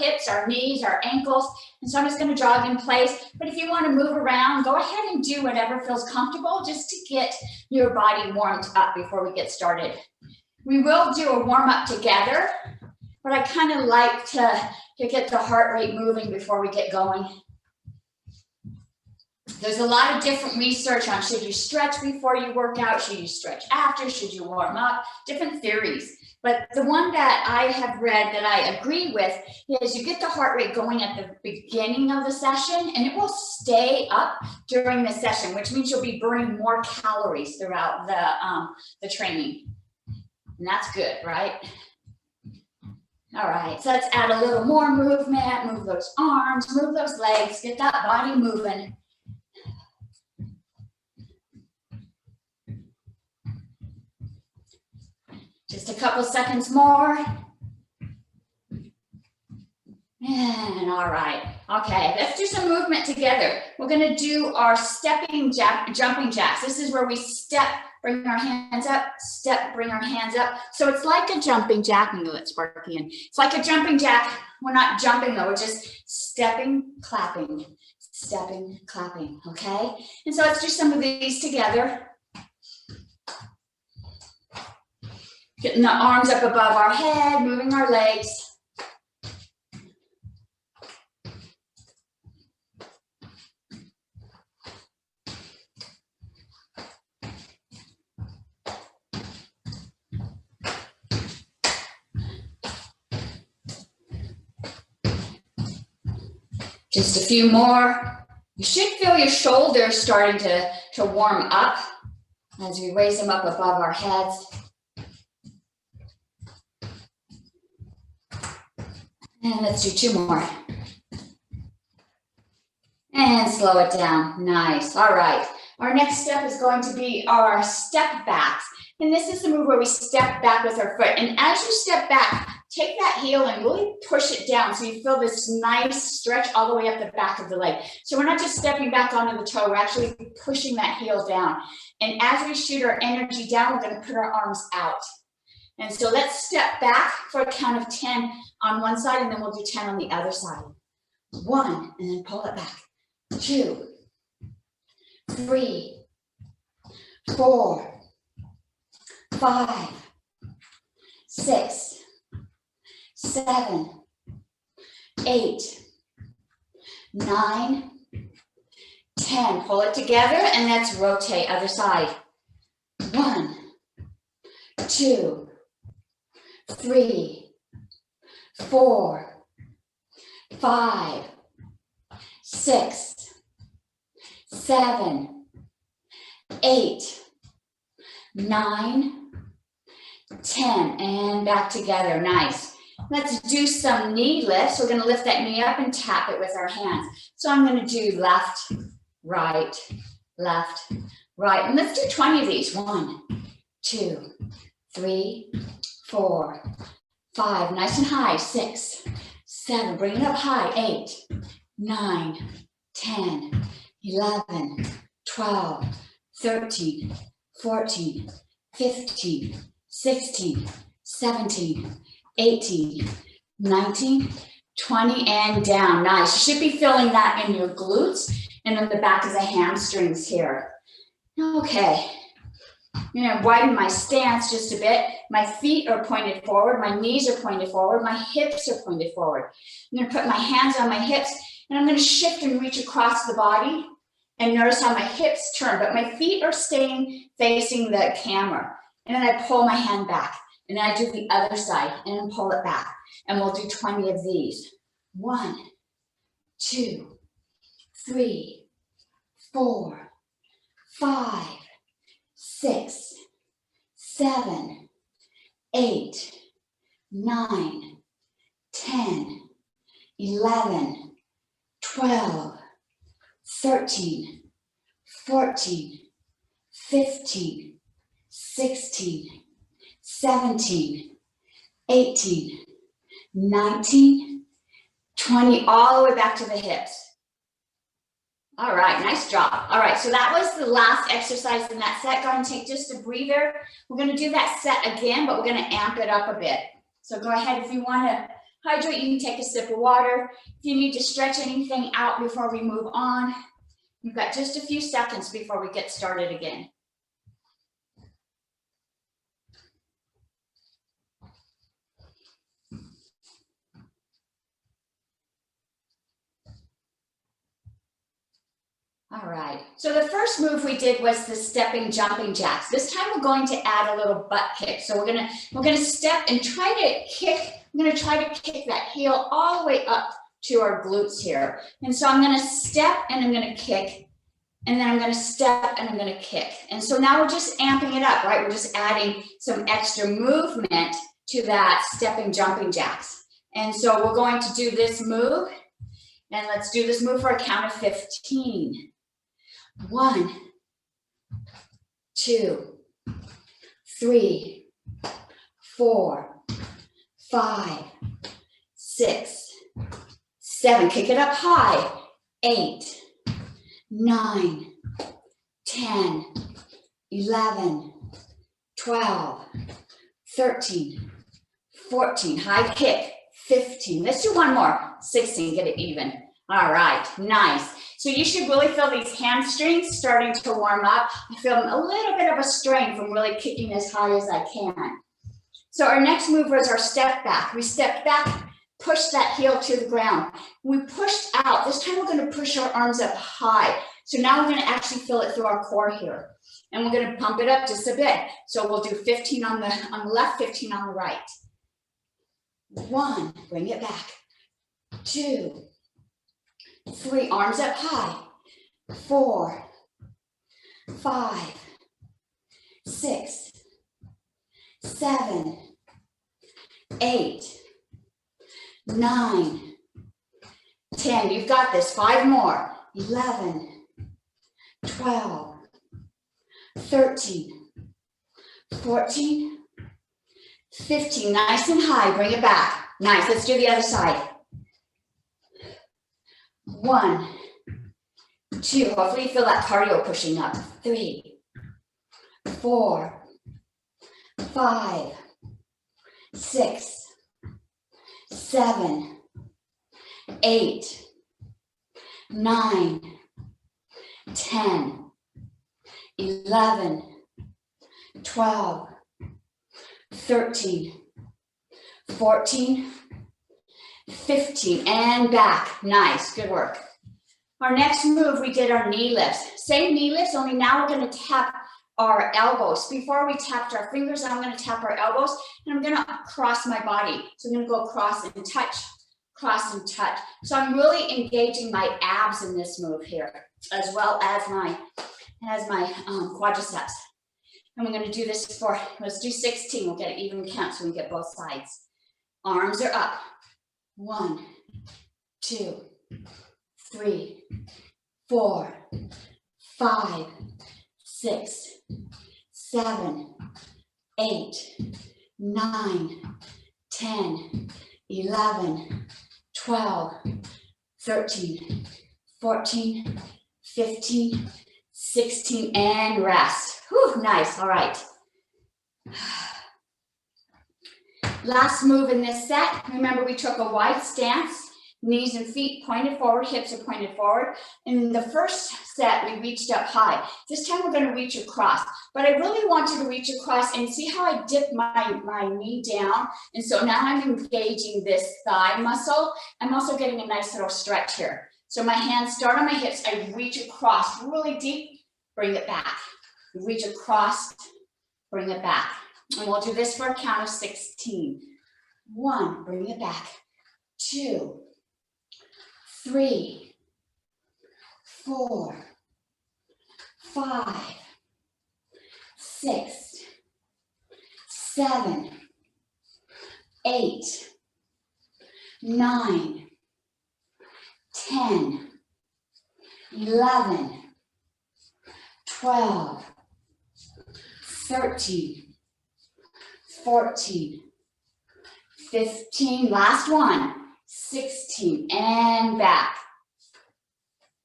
hips, our knees, our ankles. And so I'm just gonna jog in place. But if you wanna move around, go ahead and do whatever feels comfortable just to get your body warmed up before we get started. We will do a warm up together, but I kind of like to get the heart rate moving before we get going. There's a lot of different research on should you stretch before you work out, should you stretch after, should you warm up, different theories. But the one that I have read that I agree with is you get the heart rate going at the beginning of the session and it will stay up during the session, which means you'll be burning more calories throughout the training. And that's good, right? All right, so let's add a little more movement, move those arms, move those legs, get that body moving. Just a couple seconds more. And all right, okay, let's do some movement together. We're gonna do our jumping jacks. This is where we step, bring our hands up, step, bring our hands up. So it's like a jumping jack. I'm gonna let Sparky in. It's like a jumping jack. We're not jumping though, we're just stepping, clapping, okay? And so let's do some of these together. Getting the arms up above our head, moving our legs. Just a few more. You should feel your shoulders starting to warm up as we raise them up above our heads. And let's do 2 more. And slow it down. Nice. All right. Our next step is going to be our step backs. And this is the move where we step back with our foot. And as you step back, take that heel and really push it down so you feel this nice stretch all the way up the back of the leg. So we're not just stepping back onto the toe, we're actually pushing that heel down. And as we shoot our energy down, we're going to put our arms out. And so let's step back for a count of 10 on one side, and then we'll do 10 on the other side. 1, and then pull it back. 2, 3, 4, 5, 6, 7, 8, 9, 10. Pull it together and let's rotate other side. 1, 2, 3, 4, 5, 6, 7, 8, 9, 10, and back together. Nice. Let's do some knee lifts. We're going to lift that knee up and tap it with our hands. So I'm going to do left, right, and let's do 20 of these. 1, 2, 3, 4, 5, nice and high. 6, 7, bring it up high. 8, 9, 10, 11, 12, 13, 14, 15, 16, 17, 18, 19, 20, and down. Nice. You should be feeling that in your glutes and in the back of the hamstrings here. Okay. I'm going to widen my stance just a bit. My feet are pointed forward. My knees are pointed forward. My hips are pointed forward. I'm going to put my hands on my hips, and I'm going to shift and reach across the body. And notice how my hips turn, but my feet are staying facing the camera. And then I pull my hand back. And then I do the other side and then pull it back. And we'll do 20 of these. 1, 2, 3, 4, 5, 6, 7, 8, 9, 10, 11, 12, 13, 14, 15, 16, 17, 18, 19, 20, all the way back to the hips. All right, nice job. All right, so that was the last exercise in that set. Go ahead and take just a breather. We're going to do that set again, but we're going to amp it up a bit. So go ahead if you want to Hydrate, you can take a sip of water. If you need to stretch anything out before we move on, you've got just a few seconds before we get started again. All right, so the first move we did was the stepping jumping jacks. This time we're going to add a little butt kick. So we're gonna step and try to kick. I'm gonna try to kick that heel all the way up to our glutes here. And so I'm gonna step and I'm gonna kick, and then I'm gonna step and I'm gonna kick. And so now we're just amping it up, right? We're just adding some extra movement to that stepping jumping jacks. And so we're going to do this move, and let's do this move for a count of 15. 1, 2, 3, 4, 5, 6, 7. Kick it up high. 8, 9, 10, 11, 12, 13, 14. High kick. 15. Let's do one more. 16. Get it even. All right. Nice. So you should really feel these hamstrings starting to warm up. I feel a little bit of a strain from really kicking as high as I can. So our next move was our step back. We stepped back, pushed that heel to the ground. We pushed out. This time we're going to push our arms up high. So now we're going to actually feel it through our core here. And we're going to pump it up just a bit. So we'll do 15 on the left, 15 on the right. 1, bring it back. 2, 3, arms up high. 4, 5, 6, 7, 8, 9, 10. You've got this. 5 more. 11, 12, 13, 14, 15. Nice and high. Bring it back. Nice. Let's do the other side. 1, 2. Hopefully you feel that cardio pushing up. 3, 4, 5, 6, 7, 8, 9, 10, 11, 12, 13, 14, 15, and back. Nice, good work. Our next move, we did our knee lifts. Same knee lifts, only now we're going to tap our elbows. Before we tapped our fingers, I'm going to tap our elbows, and I'm going to cross my body. So I'm going to go across and touch, cross and touch. So I'm really engaging my abs in this move here, as well as my quadriceps. And we're going to do this for, let's do 16. We'll get an even count so we get both sides. Arms are up. 1, 2, 3, 4, 5, 6, 7, 8, 9, 10, 11, 12, 13, 14, 15, 16, and rest. Whew, nice. All right. Last move in this set. Remember, we took a wide stance, knees and feet pointed forward, hips are pointed forward. In the first set, we reached up high. This time we're going to reach across, but I really want you to reach across and see how I dip my knee down. And so now I'm engaging this thigh muscle. I'm also getting a nice little stretch here. So my hands start on my hips. I reach across really deep, bring it back. Reach across, bring it back. And we'll do this for a count of 16. 1, bring it back. 2, 3, 4, 5, 6, 7, 8, 9, 10, 11, 12, 13, 14, 15, last one, 16, and back.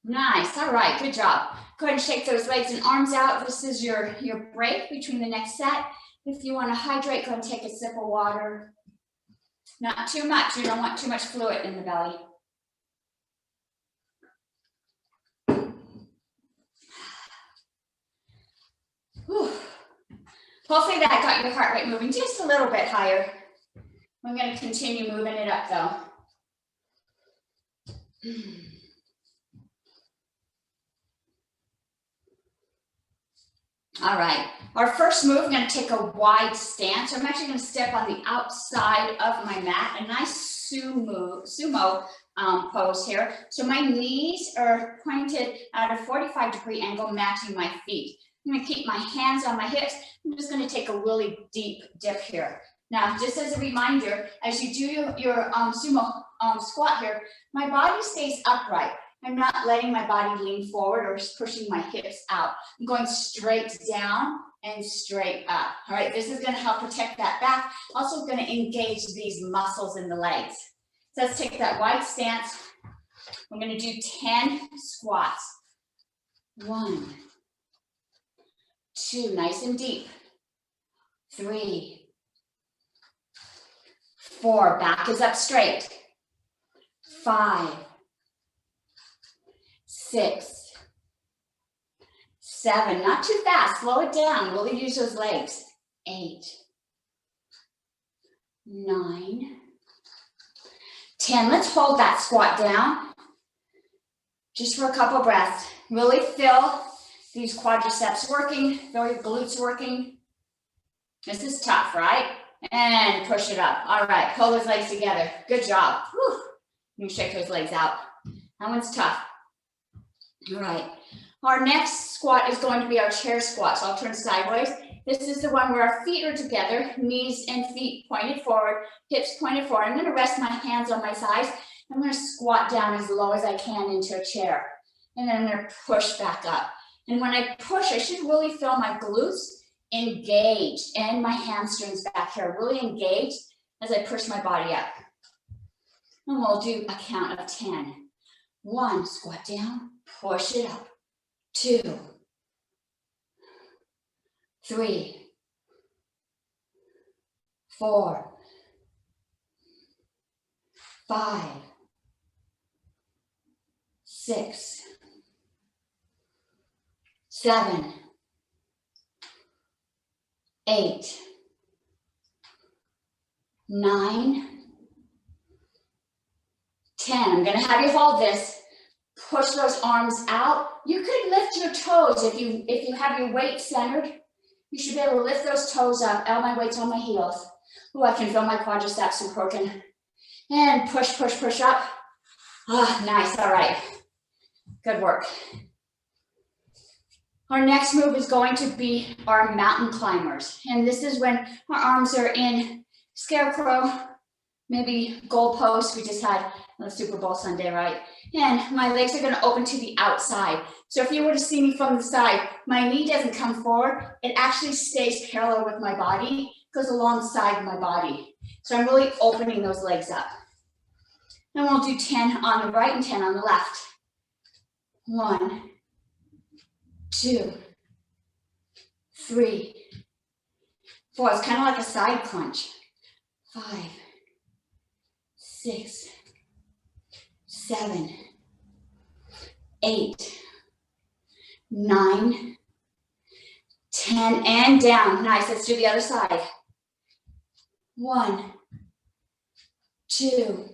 Nice, all right, good job. Go ahead and shake those legs and arms out. This is your break between the next set. If you want to hydrate, go and take a sip of water. Not too much. You don't want too much fluid in the belly. Whew. Hopefully that got your heart rate moving just a little bit higher. We're going to continue moving it up though. All right, our first move, I'm going to take a wide stance. I'm actually going to step on the outside of my mat, a nice sumo pose here. So my knees are pointed at a 45-degree angle, matching my feet. I'm going to keep my hands on my hips. I'm just going to take a really deep dip here. Now, just as a reminder, as you do your sumo squat here, my body stays upright. I'm not letting my body lean forward or pushing my hips out. I'm going straight down and straight up. All right, this is going to help protect that back. Also going to engage these muscles in the legs. So let's take that wide stance. I'm going to do 10 squats. 1, 2, nice and deep. 3, 4, back is up straight. 5, 6, 7, not too fast, slow it down, really use those legs. 8, 9, 10, let's hold that squat down just for a couple breaths. Really feel these quadriceps working, feel your glutes working. This is tough, right? And push it up. All right, pull those legs together. Good job. Whew. You can shake those legs out. That one's tough. All right, our next squat is going to be our chair squat. So I'll turn sideways. This is the one where our feet are together, knees and feet pointed forward, hips pointed forward. I'm going to rest my hands on my thighs. I'm going to squat down as low as I can into a chair. And then I'm going to push back up. And when I push, I should really feel my glutes engaged and my hamstrings back here really engaged as I push my body up. And we'll do a count of 10. 1, squat down, push it up. 2, 3, 4, 5, 6, 7, 8, 9, 10. I'm going to have you hold this. Push those arms out. You could lift your toes if you have your weight centered. You should be able to lift those toes up. All my weight's on my heels. Oh, I can feel my quadriceps are working. And push, push, push up. Ah, nice. All right. Good work. Our next move is going to be our mountain climbers. And this is when our arms are in scarecrow, maybe goalpost. We just had a Super Bowl Sunday, right? And my legs are going to open to the outside. So if you were to see me from the side, my knee doesn't come forward. It actually stays parallel with my body, goes alongside my body. So I'm really opening those legs up. And we'll do 10 on the right and 10 on the left. 1, 2, 3, 4. It's kind of like a side crunch. 5, 6, 7, 8, 9, 10, and down. Nice. Let's do the other side. 1, 2,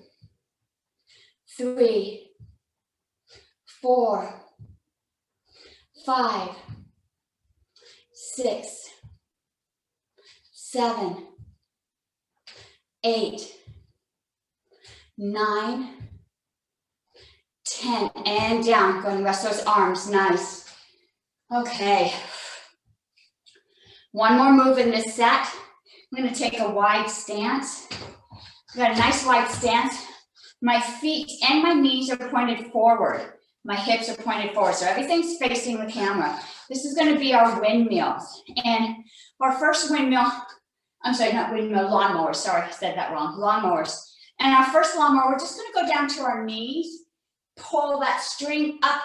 3, 4, 5, 6, 7, 8, 9, 10, and down. Go and rest those arms. Nice. Okay. One more move in this set. I'm going to take a wide stance. I've got a nice wide stance. My feet and my knees are pointed forward. My hips are pointed forward, so everything's facing the camera. This is going to be our windmills. And our first windmill, I'm sorry, not windmill, lawnmowers. Sorry, I said that wrong. Lawnmowers. And our first lawnmower, we're just going to go down to our knees, pull that string up,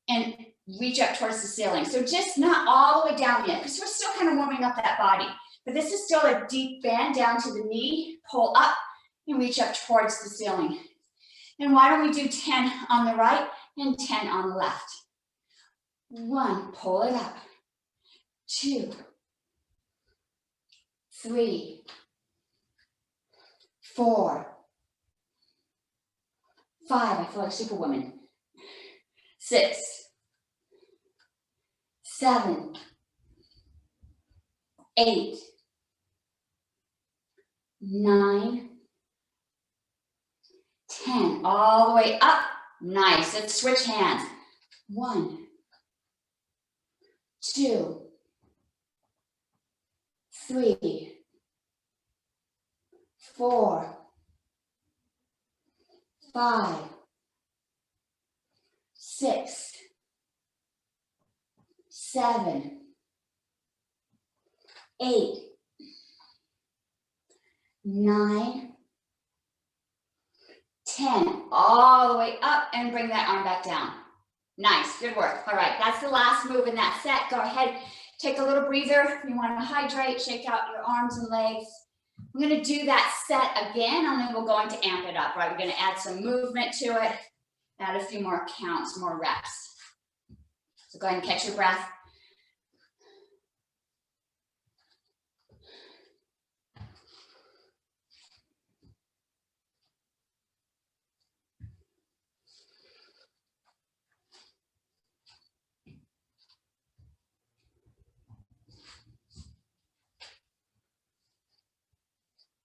and reach up towards the ceiling. So just not all the way down yet, because we're still kind of warming up that body. But this is still a deep bend down to the knee, pull up, and reach up towards the ceiling. And why don't we do 10 on the right and 10 on the left? 1, pull it up. 2, 3, 4, 5, I feel like Superwoman. 6, 7, 8, 9, 10, all the way up. Nice. Let's switch hands. 1, 2, 3, 4, 5, 6, 7, 8, 9, 10, all the way up, and bring that arm back down. Nice, good work. All right, that's the last move in that set. Go ahead, take a little breather. You want to hydrate, shake out your arms and legs. We're going to do that set again, and then we're going to amp it up, right? We're going to add some movement to it, add a few more counts, more reps. So go ahead and catch your breath.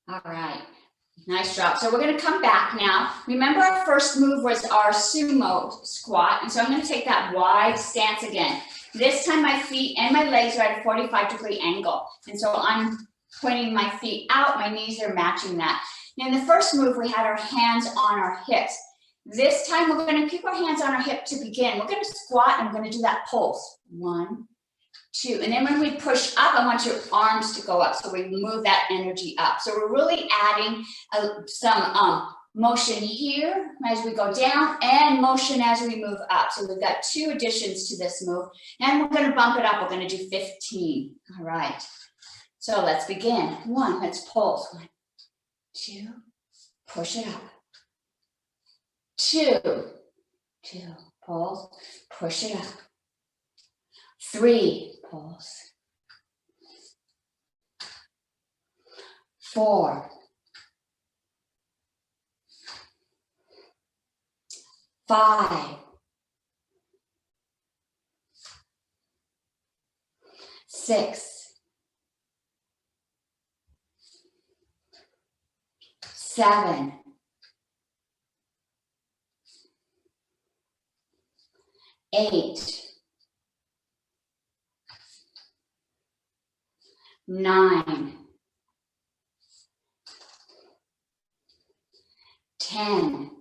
All right, nice job. So we're going to come back now. Remember, our first move was our Sumo Squat, and so I'm going to take that wide stance again. This time my feet and my legs are at a 45-degree angle, and so I'm pointing my feet out, my knees are matching that. In the first move, we had our hands on our hips. This time, we're going to keep our hands on our hip to begin. We're going to squat, and we're going to do that pulse. 1, 2, and then when we push up, I want your arms to go up, so we move that energy up. So we're really adding some motion here as we go down, and motion as we move up. So we've got 2 additions to this move, and we're going to bump it up. We're going to do 15. All right. So let's begin. 1, let's pulse. 1, 2, push it up. 2, pulse, push it up. 3, pulse. 4, 5, 6, 7, 8, 9, 10,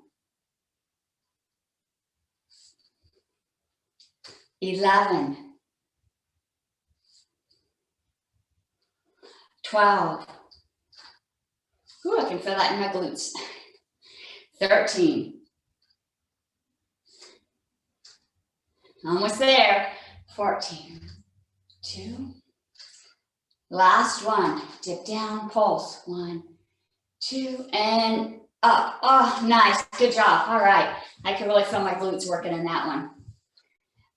11, 12. Ooh, I can feel that in my glutes. 13. Almost there. 14. 2. Last one. Dip down, pulse. 1, 2, and up. Oh, nice. Good job. All right. I can really feel my glutes working in that one.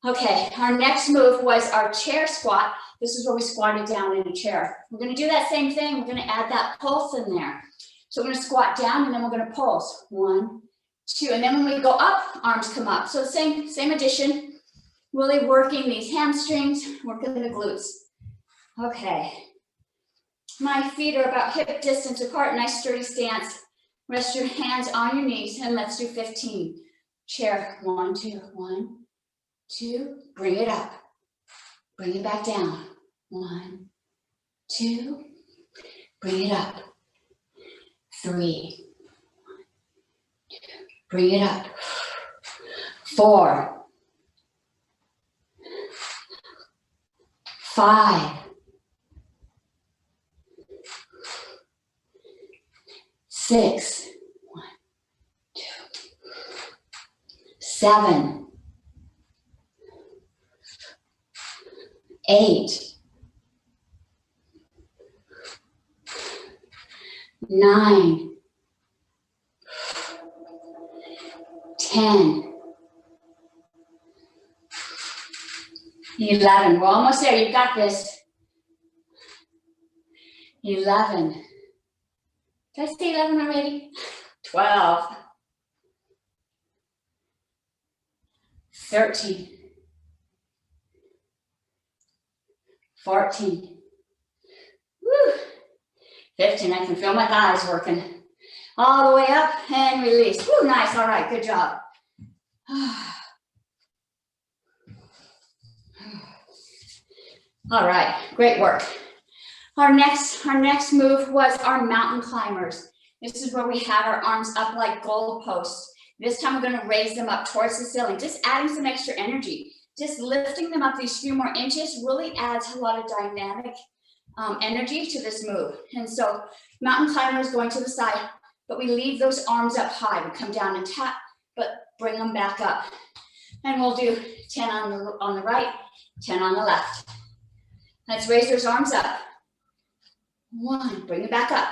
Okay, our next move was our chair squat. This is where we squatted down in a chair. We're going to do that same thing. We're going to add that pulse in there. So we're going to squat down, and then we're going to pulse. 1, 2, and then when we go up, arms come up. So same addition. Really working these hamstrings, working the glutes. Okay. My feet are about hip distance apart, nice sturdy stance. Rest your hands on your knees, and let's do 15. Chair, 1, 2, 1, 2, bring it up. Bring it back down. 1, 2, bring it up. 3, 1, 2, bring it up. 4, 5, 6, 1, 2, 7, 8, 9, 10, 11. We're almost there. You've got this. 11. Did I say 11 already? 12. 13. 14. Woo. 15. I can feel my thighs working. All the way up and release. Woo, nice. All right, good job. All right, great work. Our next move was our mountain climbers. This is where we have our arms up like goalposts. This time we're going to raise them up towards the ceiling, just adding some extra energy. Just lifting them up these few more inches really adds a lot of dynamic energy to this move. And so mountain climbers going to the side, but we leave those arms up high. We come down and tap, but bring them back up. And we'll do 10 on the right, 10 on the left. Let's raise those arms up. 1, bring it back up.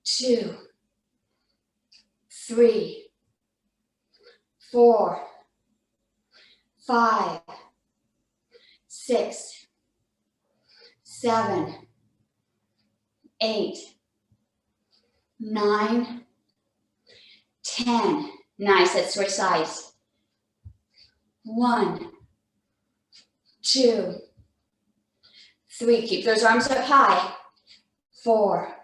2, 3, 4, 5, 6, 7, 8, 9, 10. Nice, let's switch sides. 1, 2, 3, keep those arms up high. 4,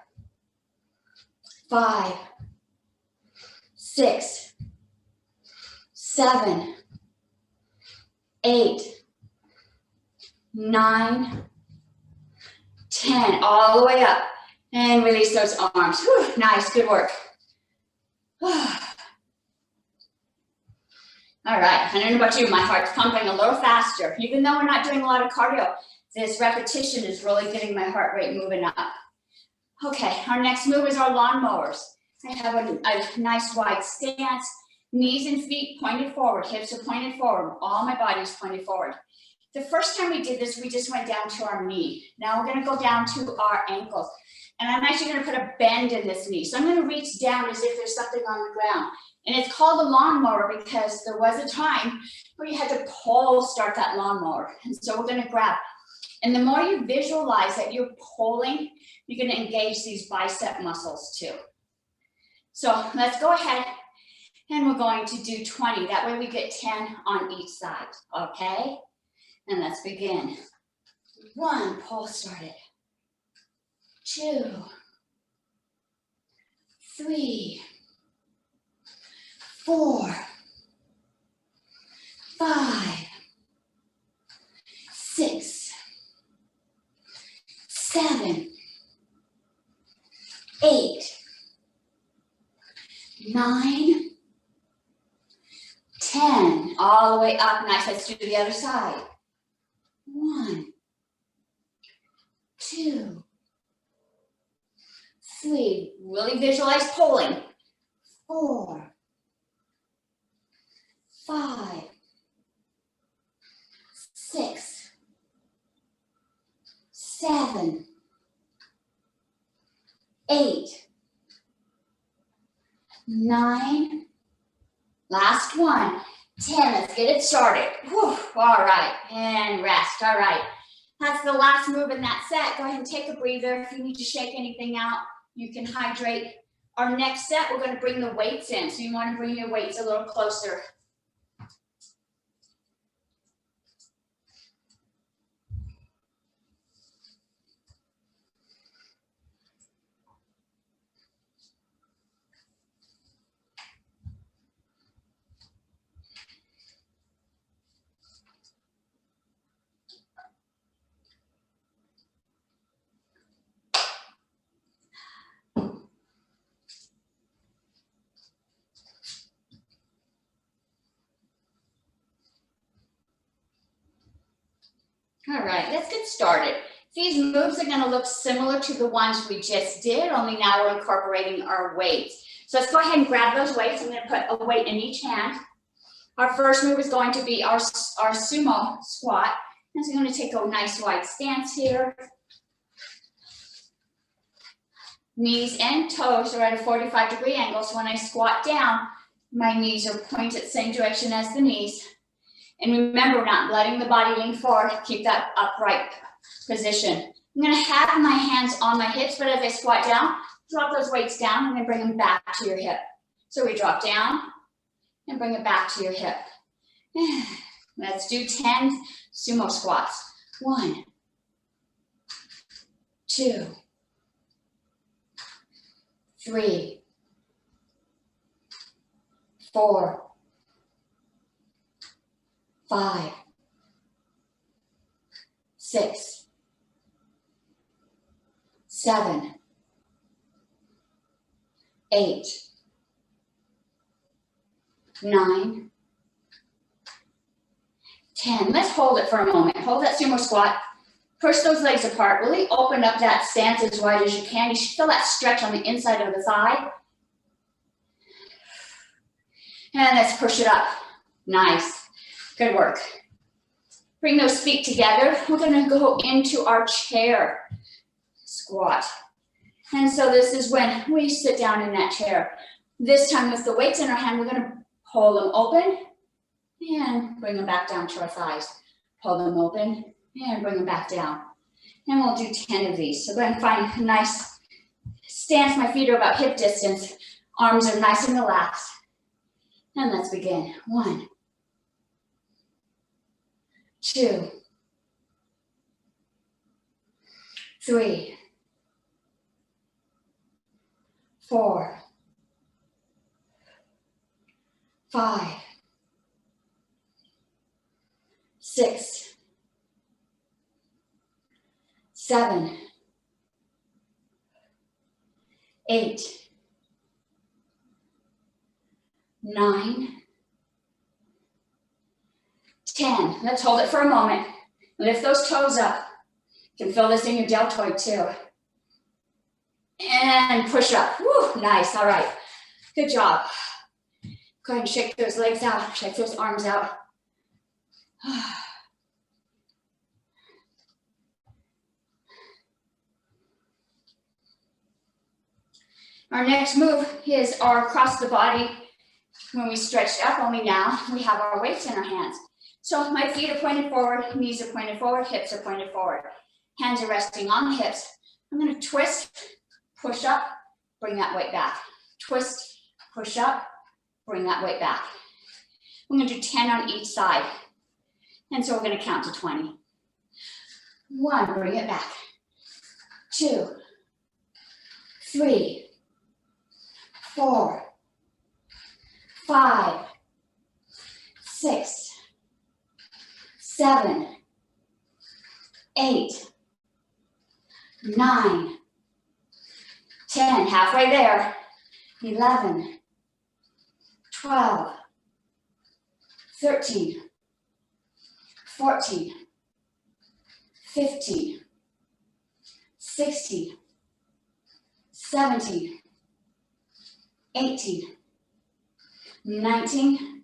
5, 6, 7, 8, 9, 10. All the way up. And release those arms. Whew, nice, good work. All right, I don't know about you, my heart's pumping a little faster. Even though we're not doing a lot of cardio, this repetition is really getting my heart rate moving up. Okay, our next move is our lawn mowers. I have a nice wide stance, knees and feet pointed forward, hips are pointed forward, all my body is pointed forward. The first time we did this, we just went down to our knee. Now we're gonna go down to our ankles. And I'm actually gonna put a bend in this knee. So I'm gonna reach down as if there's something on the ground. And it's called a lawnmower because there was a time where you had to start that lawnmower. And so we're gonna grab. And the more you visualize that you're pulling, you're gonna engage these bicep muscles too. So let's go ahead and we're going to do 20. That way we get 10 on each side, okay? And let's begin. 1, pull started. 2, 3, 4, 5, 6, 7, 8, 9, 10. All the way up. Nice. Let's do the other side. 1, 2, 3. Really visualize pulling. 4, 5, 6, 7, 8, 9. Last one. 10. Let's get it started. Whew. All right. And rest. All right. That's the last move in that set. Go ahead and take a breather. If you need to shake anything out, you can hydrate. Our next set, we're going to bring the weights in. So you want to bring your weights a little closer. All right, let's get started. These moves are going to look similar to the ones we just did, only now we're incorporating our weights. So let's go ahead and grab those weights. I'm going to put a weight in each hand. Our first move is going to be our Sumo Squat. And so I'm going to take a nice wide stance here. Knees and toes are at a 45-degree angle. So when I squat down, My knees are pointed same direction as the knees. And remember, we're not letting the body lean forward. Keep that upright position. I'm gonna have my hands on my hips, but as I squat down, drop those weights down and then bring them back to your hip. So we drop down and bring it back to your hip. Let's do 10 sumo squats. 1, 2, 3, 4, 5, 6, 7, 8, 9, 10. Let's hold it for a moment. Hold that sumo squat. Push those legs apart. Really open up that stance as wide as you can. You should feel that stretch on the inside of the thigh. And let's push it up. Nice. Good work. Bring those feet together. We're going to go into our chair squat. And so this is when we sit down in that chair. This time with the weights in our hand, we're going to pull them open and bring them back down to our thighs. Pull them open and bring them back down. And we'll do 10 of these. So go ahead and find a nice stance. My feet are about hip distance. Arms are nice and relaxed. And let's begin. 1, 2, 3, 4, 5, 6, 7, 8, 9, 10. Let's hold it for a moment. Lift those toes up. You can feel this in your deltoid too. And push up. Woo, nice. All right. Good job. Go ahead and shake those legs out. Shake those arms out. Our next move is our across the body. When we stretched up, only now we have our weights in our hands. So my feet are pointed forward, knees are pointed forward, hips are pointed forward. Hands are resting on the hips. I'm going to twist, push up, bring that weight back. Twist, push up, bring that weight back. I'm going to do 10 on each side. And so we're going to count to 20. 1, bring it back. 2, 3, 4, 5, 6, 7, 8, 9, 10, halfway there, 11, 12, 13, 14, 15, 16, 17, 18, 19,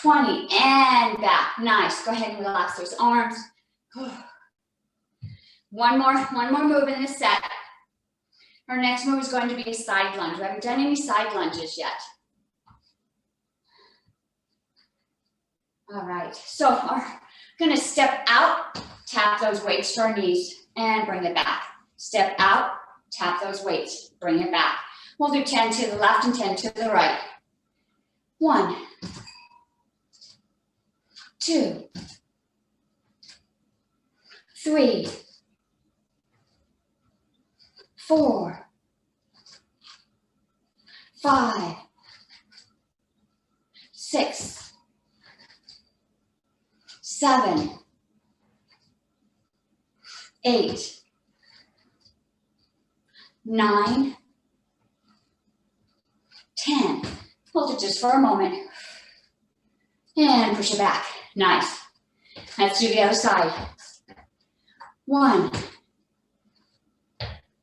20, and back. Nice. Go ahead and relax those arms. One more move in this set. Our next move is going to be a side lunge. We haven't done any side lunges yet. All right. So we're going to step out, tap those weights to our knees, and bring it back. Step out, tap those weights, bring it back. We'll do 10 to the left and 10 to the right. 1, 2, 3, 4, 5, 6, 7, 8, 9, 10. Hold it just for a moment. And push it back. Nice. Let's do the other side. 1,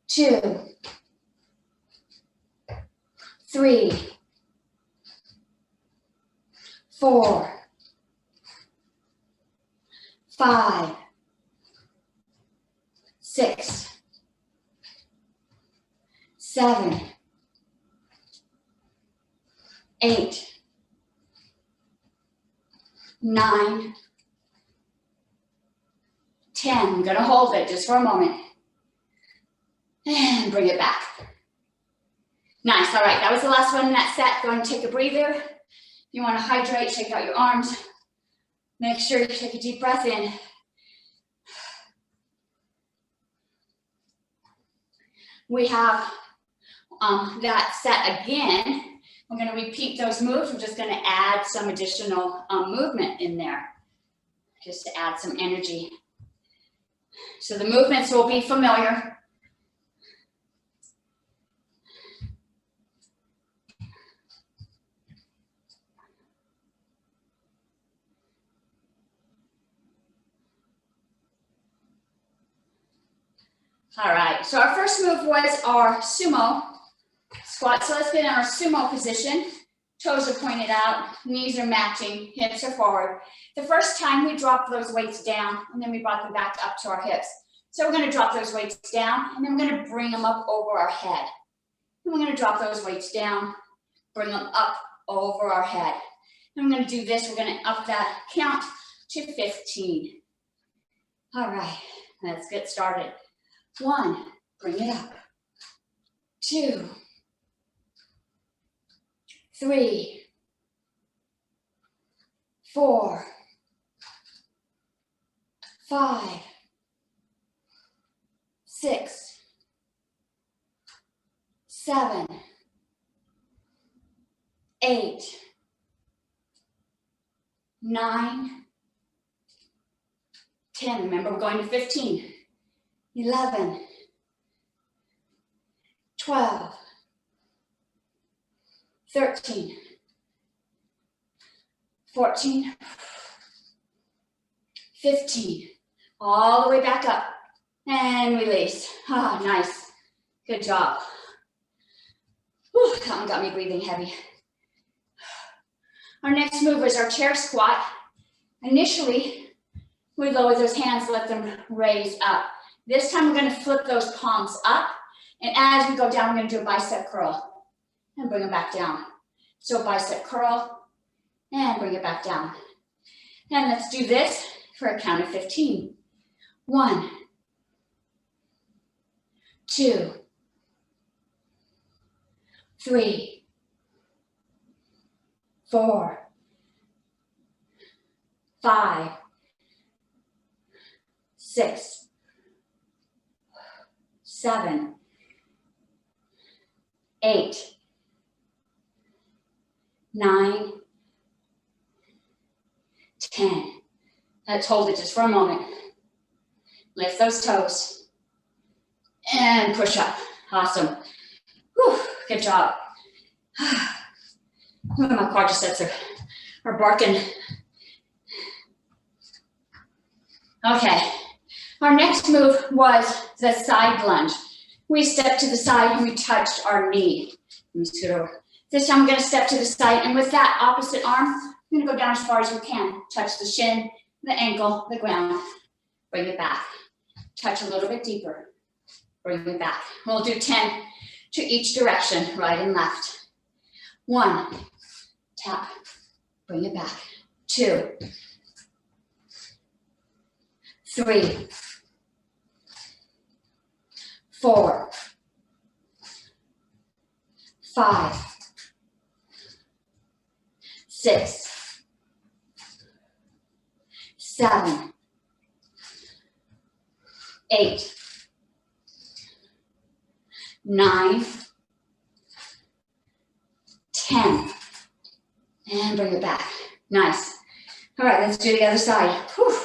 2, 3, 4, 5, 6, 7, 8, 9, 10. I'm gonna hold it just for a moment. And bring it back. Nice, all right, that was the last one in that set. Go and take a breather. If you wanna hydrate, shake out your arms. Make sure you take a deep breath in. We have that set again. We're gonna repeat those moves. We're just gonna add some additional movement in there, just to add some energy. So the movements will be familiar. All right, so our first move was our Sumo Squat. So let's get in our Sumo position. Toes are pointed out, knees are matching, hips are forward. The first time we dropped those weights down and then we brought them back up to our hips. So we're gonna drop those weights down and then we're gonna bring them up over our head. And we're gonna drop those weights down, bring them up over our head. And we're gonna do this, we're gonna up that count to 15. All right, let's get started. 1, bring it up. 2, 3, 4, 5, 6, 7, 8, 9, 10. Remember, we're going to 15. 11, 12, 13, 14, 15. All the way back up and release. Ah, nice. Good job. Whew, that one got me breathing heavy. Our next move is our chair squat. Initially, we lower those hands, let them raise up. This time we're going to flip those palms up, and as we go down, we're going to do a bicep curl and bring them back down. So bicep curl and bring it back down. And let's do this for a count of 15. 1, 2, 3, 4, 5, 6, 7, 8, 9, 10. Let's hold it just for a moment. Lift those toes and push up. Awesome. Whew, good job. My quadriceps are barking. Okay. Our next move was the side lunge. We stepped to the side and we touched our knee. Let me scoot over. This time I'm going to step to the side, and with that opposite arm, I'm going to go down as far as we can. Touch the shin, the ankle, the ground. Bring it back. Touch a little bit deeper. Bring it back. We'll do 10 to each direction, right and left. 1, tap, bring it back. 2, 3, 4, 5, 6, 7, 8, 9, 10. And bring it back. Nice. All right, let's do the other side. Whew.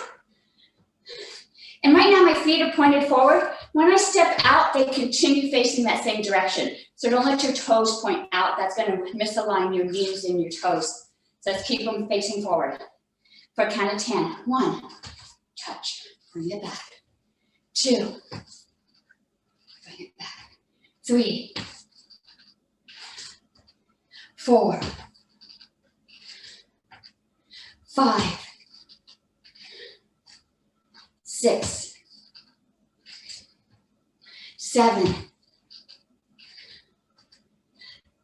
And right now my feet are pointed forward. When I step out, they continue facing that same direction. So don't let your toes point out. That's going to misalign your knees and your toes. So let's keep them facing forward. For a count of 10. 1, touch, bring it back. 2, bring it back. 3, 4, 5, 6, 7,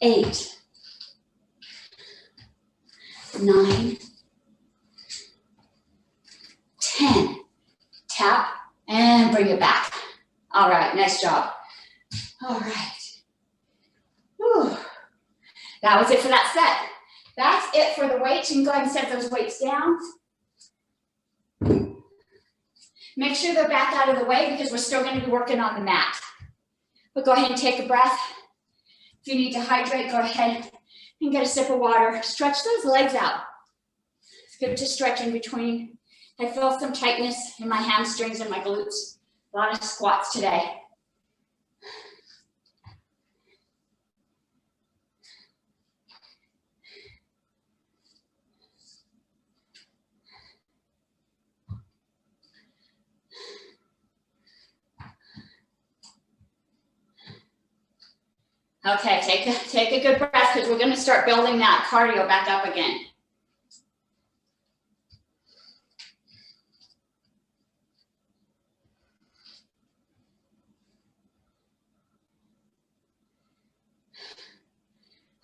8, 9, 10. Tap and bring it back. All right, nice job. All right. Whew. That was it for that set. That's it for the weights. You can go ahead and set those weights down. Make sure they're back out of the way because we're still going to be working on the mat. But go ahead and take a breath. If you need to hydrate, go ahead and get a sip of water. Stretch those legs out. It's good to stretch in between. I feel some tightness in my hamstrings and my glutes. A lot of squats today. Okay, take a good breath because we're going to start building that cardio back up again.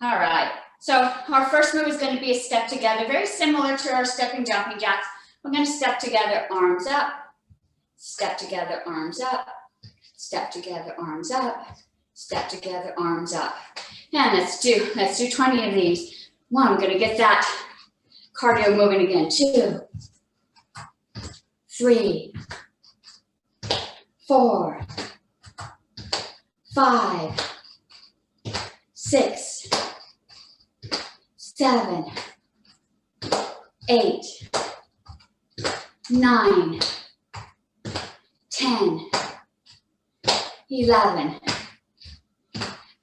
All right, so our first move is going to be a step together, very similar to our stepping jumping jacks. We're going to step together, arms up, step together, arms up, step together, arms up, step together, arms up. And let's do 20 of these. 1, I'm going to get that cardio moving again. 2, 3, 4, 5, 6, 7, 8, 9, 10, 11,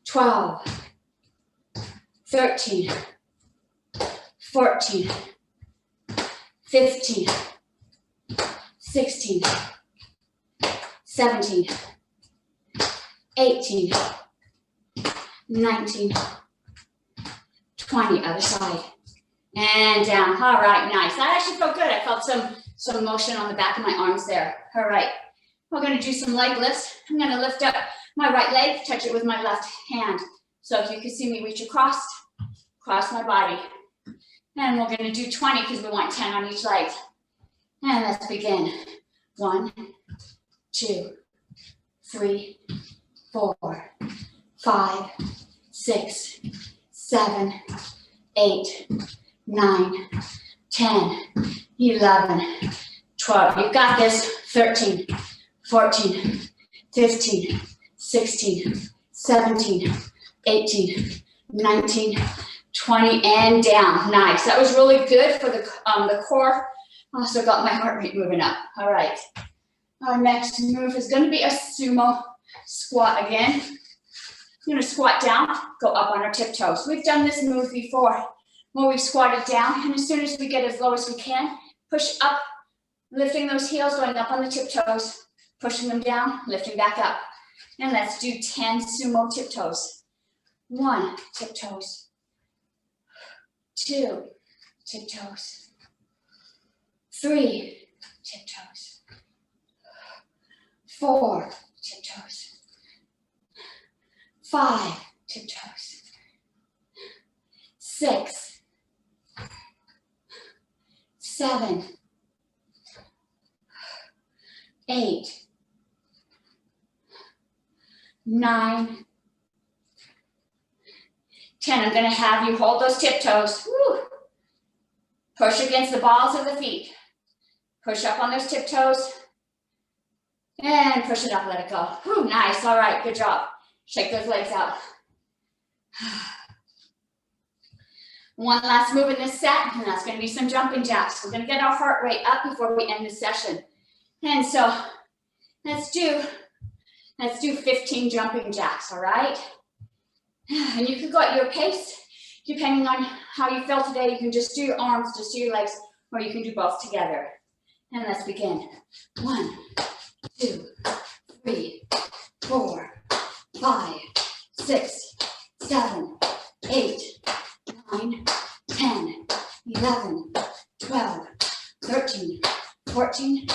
12, 13, 14, 15, 16, 17, 18, 19, 20, other side, and down. All right, nice. That actually felt good. I felt some motion on the back of my arms there. All right, we're going to do some leg lifts. I'm going to lift up my right leg, touch it with my left hand. So if you can see me reach across my body. And we're going to do 20 because we want 10 on each leg. And let's begin. 1, 2, 3, 4, 5, 6, 7, 8, 9, 10, 11, 12. You got this. 13, 14, 15, 16, 17, 18, 19, 20, and down. Nice. That was really good for the core. Also got my heart rate moving up. All right. Our next move is going to be a sumo squat again. We're going to squat down, go up on our tiptoes. We've done this move before where we've squatted down, and as soon as we get as low as we can, push up, lifting those heels, going up on the tiptoes, pushing them down, lifting back up. And let's do 10 sumo tiptoes. 1, tiptoes. 2, tiptoes. 3, tiptoes. 4, tiptoes. 5, tiptoes. 6, 7, 8, 9, 10. I'm going to have you hold those tiptoes. Woo. Push against the balls of the feet. Push up on those tiptoes. And push it up, let it go. Woo, nice. All right, good job. Shake those legs out. One last move in this set, and that's going to be some jumping jacks. We're going to get our heart rate up before we end the session. And so let's do 15 jumping jacks, all right? And you can go at your pace, depending on how you feel today. You can just do your arms, just do your legs, or you can do both together. And let's begin. 1, 2, 3, 4, 5, 6, 7, 8, 9, 10, 11, 12, 13, 14,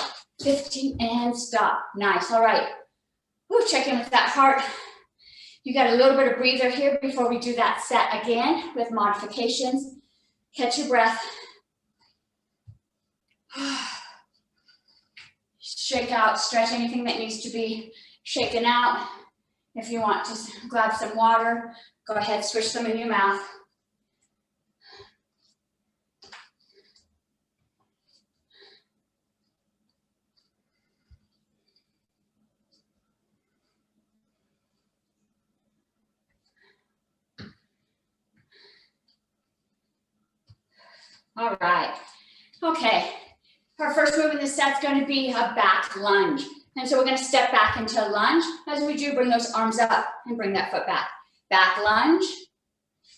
15, and stop. Nice, all right. Woo, check in with that heart. You got a little bit of breather here before we do that set again with modifications. Catch your breath. Shake out, stretch anything that needs to be shaken out. If you want to grab some water, go ahead, swish some in your mouth. All right, okay. Our first move in this set is going to be a back lunge. And so we're going to step back into lunge. As we do, bring those arms up and bring that foot back. Back lunge,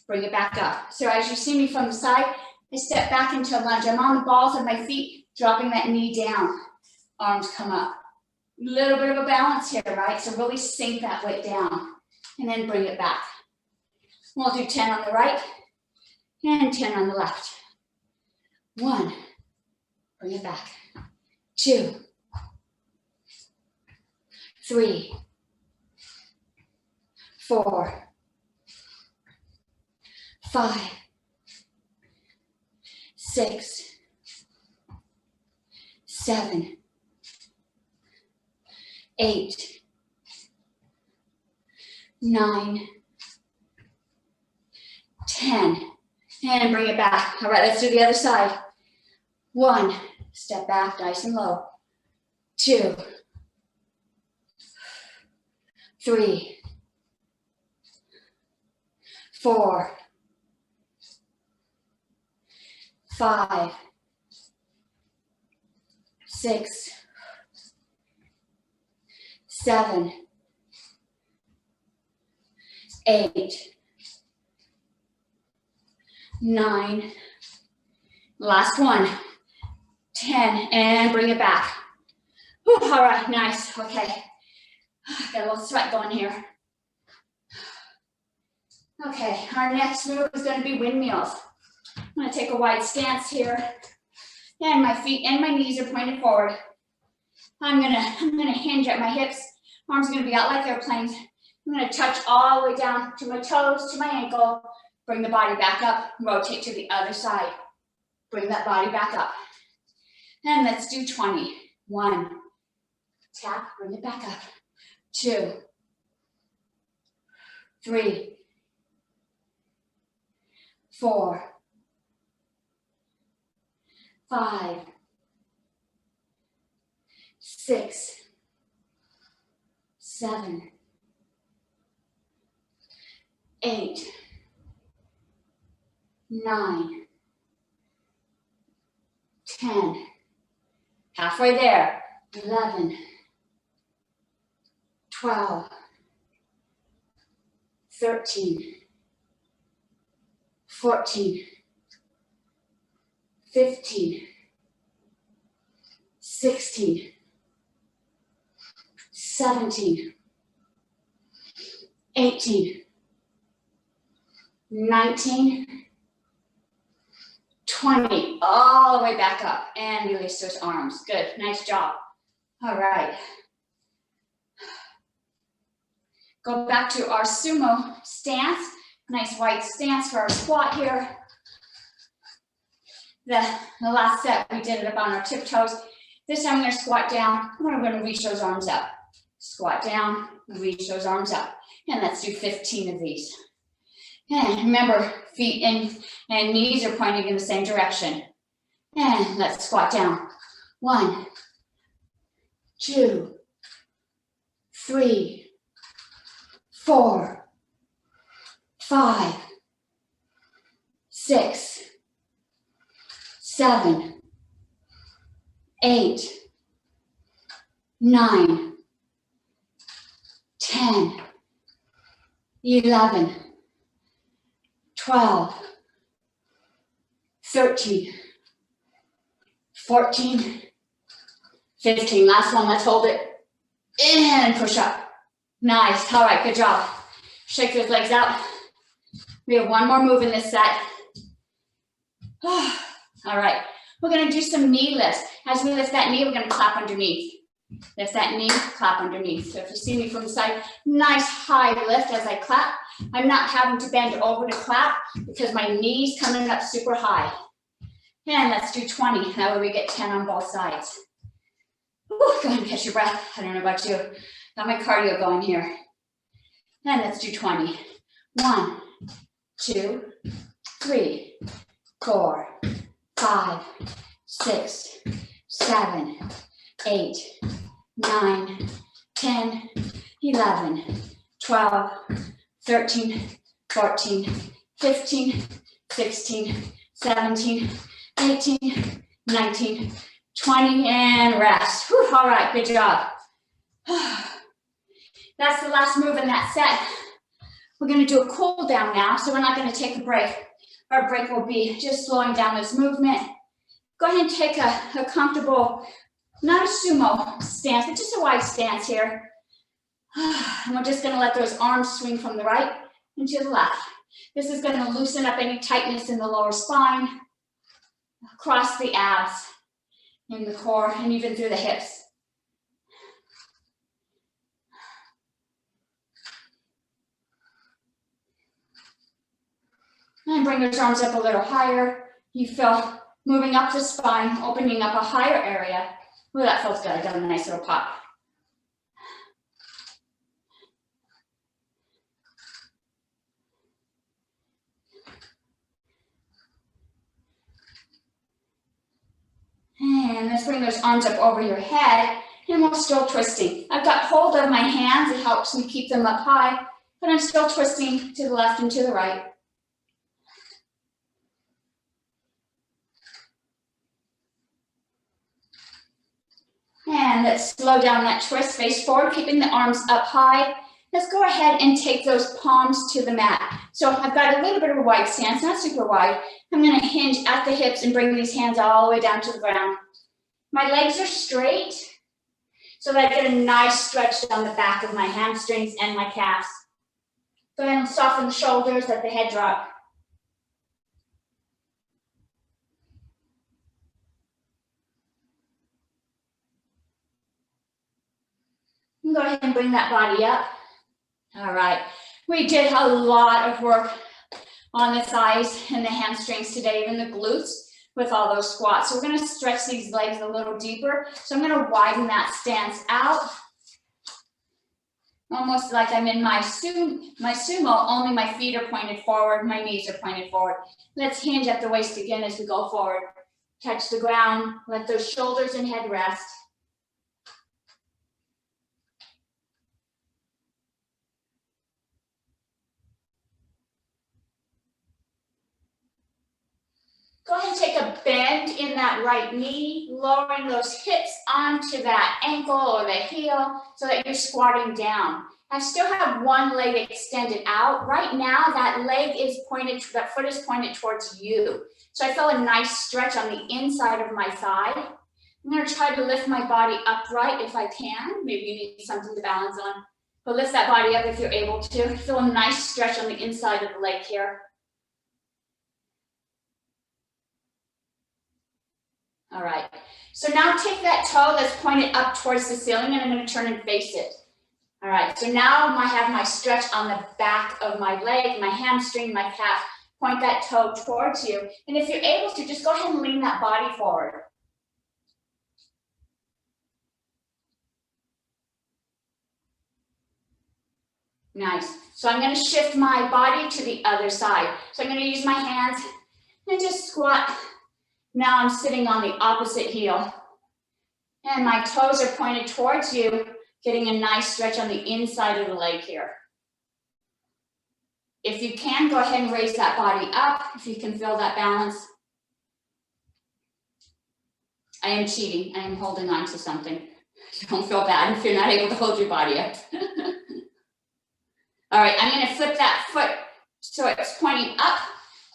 bring it back up. So as you see me from the side, I step back into lunge. I'm on the balls of my feet, dropping that knee down. Arms come up. A little bit of a balance here, right? So really sink that weight down and then bring it back. We'll do 10 on the right and 10 on the left. 1, bring it back. 2, 3, 4, 5, 6, 7, 8, 9, 10. And bring it back. All right, let's do the other side. 1, step back, nice and low. 2, 3, 4, 5, 6, 7, 8, 9, last one, 10, and bring it back. Whew, all right, nice, okay. Got a little sweat going here. Okay, our next move is going to be windmills. I'm going to take a wide stance here, and my feet and my knees are pointed forward. I'm gonna hinge at my hips. Arms are going to be out like airplanes. I'm going to touch all the way down to my toes, to my ankle. Bring the body back up, rotate to the other side. Bring that body back up. And let's do 20. 1, tap, bring it back up. 2, 3, 4, 5, 6, 7, 8, 9, 10, halfway there, 11, 12, 13, 14, 15, 16, 17, 18, 19, 20, all the way back up, and release those arms. Good, nice job. All right. Go back to our sumo stance. Nice wide stance for our squat here. The last set, we did it up on our tiptoes. This time I'm going to squat down, and we're going to reach those arms up. Squat down, reach those arms up. And let's do 15 of these. And remember, feet and knees are pointing in the same direction. And let's squat down. 1, 2, 3, 4, 5, 6, 7, 8, 9, 10, 11, 12, 13, 14, 15. Last one, let's hold it. And push up. Nice, all right, good job. Shake those legs out. We have one more move in this set. All right, we're gonna do some knee lifts. As we lift that knee, we're gonna clap underneath. Lift that knee, clap underneath. So if you see me from the side, nice high lift as I clap. I'm not having to bend over to clap because my knee's coming up super high. And let's do 20. That way we get 10 on both sides. Whew, go ahead and catch your breath. I don't know about you. Got my cardio going here. And let's do 20. 1, 2, 3, 4, 5, 6, 7, 8, 9, 10, 11, 12, 13, 14, 15, 16, 17, 18, 19, 20, and rest. Whew, all right, good job. That's the last move in that set. We're going to do a cool down now, so we're not going to take a break. Our break will be just slowing down this movement. Go ahead and take a comfortable, not a sumo stance, but just a wide stance here. And we're just going to let those arms swing from the right and to the left. This is going to loosen up any tightness in the lower spine, across the abs, in the core, and even through the hips. And bring those arms up a little higher. You feel moving up the spine, opening up a higher area. Ooh, that feels good. I got a nice little pop. And let's bring those arms up over your head, and we're still twisting. I've got hold of my hands. It helps me keep them up high, but I'm still twisting to the left and to the right. And let's slow down that twist, face forward, keeping the arms up high. Let's go ahead and take those palms to the mat. So I've got a little bit of a wide stance, not super wide. I'm going to hinge at the hips and bring these hands all the way down to the ground. My legs are straight, so that I get a nice stretch down the back of my hamstrings and my calves. Go ahead and soften the shoulders, let the head drop. Go ahead and bring that body up. All right, we did a lot of work on the thighs and the hamstrings today, even the glutes with all those squats. So we're gonna stretch these legs a little deeper. So I'm gonna widen that stance out. Almost like I'm in my sumo, only my feet are pointed forward, my knees are pointed forward. Let's hinge at the waist again as we go forward. Touch the ground, let those shoulders and head rest. Go ahead and take a bend in that right knee, lowering those hips onto that ankle or the heel so that you're squatting down. I still have one leg extended out. Right now, that leg is pointed, that foot is pointed towards you. So I feel a nice stretch on the inside of my thigh. I'm gonna try to lift my body upright if I can. Maybe you need something to balance on. But lift that body up if you're able to. Feel a nice stretch on the inside of the leg here. All right, so now take that toe that's pointed up towards the ceiling and I'm gonna turn and face it. All right, so now I have my stretch on the back of my leg, my hamstring, my calf. Point that toe towards you. And if you're able to, just go ahead and lean that body forward. Nice, so I'm gonna shift my body to the other side. So I'm gonna use my hands and just squat. Now I'm sitting on the opposite heel. And my toes are pointed towards you, getting a nice stretch on the inside of the leg here. If you can, go ahead and raise that body up, if you can feel that balance. I am cheating, I am holding on to something. Don't feel bad if you're not able to hold your body up. All right, I'm gonna flip that foot so it's pointing up,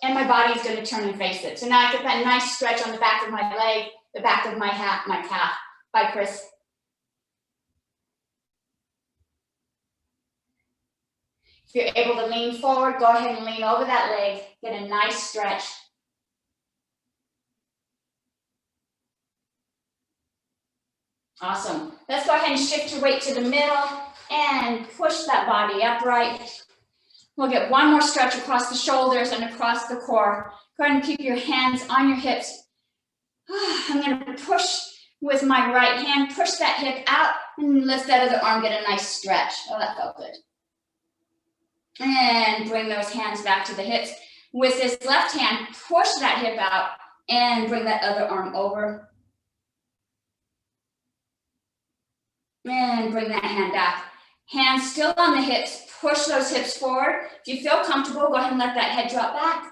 and my body's gonna turn and face it. So now I get that nice stretch on the back of my leg, the back of my calf. Bye, Chris. If you're able to lean forward, go ahead and lean over that leg. Get a nice stretch. Awesome. Let's go ahead and shift your weight to the middle and push that body upright. We'll get one more stretch across the shoulders and across the core. Go ahead and keep your hands on your hips. I'm going to push with my right hand, push that hip out and lift that other arm, get a nice stretch. Oh, that felt good. And bring those hands back to the hips. With this left hand, push that hip out and bring that other arm over. And bring that hand back. Hands still on the hips, push those hips forward. If you feel comfortable, go ahead and let that head drop back.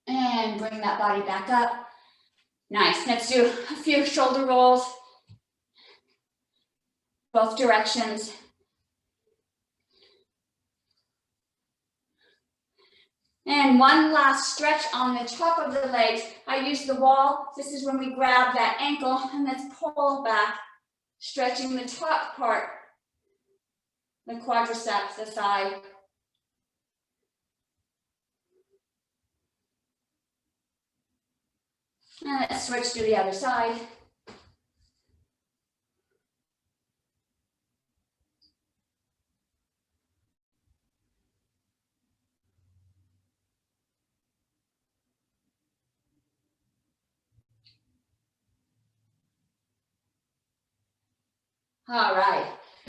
And bring that body back up. Nice. Let's do a few shoulder rolls. Both directions. And one last stretch on the top of the legs. I use the wall. This is when we grab that ankle and let's pull back, stretching the top part, the quadriceps, the thigh. And let's switch to the other side. All right.